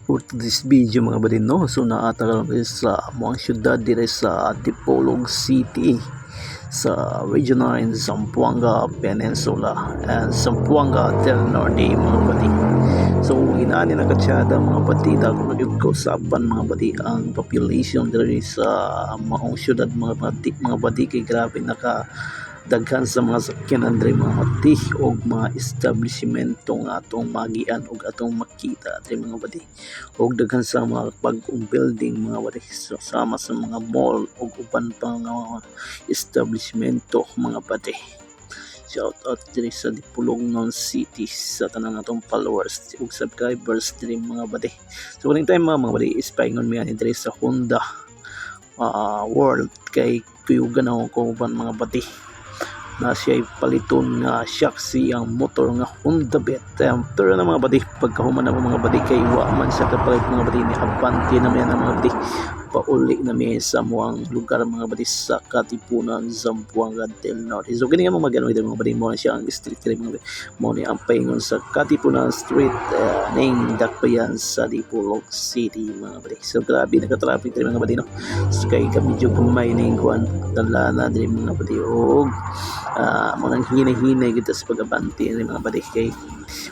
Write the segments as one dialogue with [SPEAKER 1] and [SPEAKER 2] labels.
[SPEAKER 1] For this video mga badin no, so naatagal ko sa muang syudad dire sa Dipolog City sa Region 9 Zamboanga Peninsula and Zamboanga del Norte mga badi. So inaani na katsada mga badi dako nagkausapan mga badi ang population dire sa maong syudad mga badi kay grabe naka daghan sa mga sakyanan diri mga mati og mga establishmento nga atong magian og atong makita diri mga badi og daghan sa mga bag-ong building mga badi sama sa mga mall og uban pa nga mga establishmento mga badi. Shout out diri sa Dipolog City sa tanan natong followers ug subscribers diri mga badi. So kuning time mga badi is paingon mi ani diri sa Honda World kay kuyugan ako ko uban mga badi na siya paliton nga shock siyang motor nga Honda Beat. Pero na mga badi pagkahuman na mga badi kay wa man siya kapalit mga badi ni Abante na mga badi pauli na mi sa muang lugar mga badi sa Katipunan Zamboanga del Norte. So kini nga magano ito mga badi mo na siya ang street kay mga badi mo ni ang paingon sa Katipunan Street ning dakbayan sa Dipolog City mga badi. So grabe naka-traffic diri mga badi no. So kay kami jud kumay ning kuan dalana diri mga badi og mo nang hinay-hinay kita sa pagabante ni mga badi kay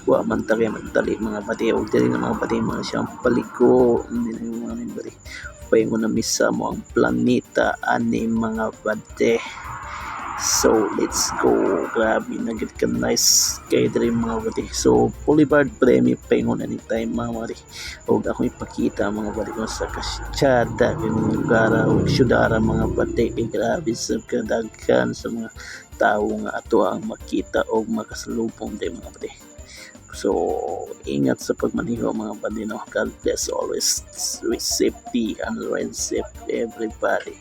[SPEAKER 1] wa man ta kay magdali mga badi og diri na mga badi mga siyang paliko ni mga badi paingon na misa mo ang planeta ani mga bade. So let's go, grabe na gid ka nice kay diri mga bade. So Boulevard Premi paingon anytime mga bade og ako ipakita mga bade ko sa kasyada kini lugar og syudara mga bade kay grabe sa kadaghan sa mga tawo nga ato ang makita og makasalubong diri mga bade. So, ingat sa pagmaneho mga badi no. God bless always with safety and ride safe everybody.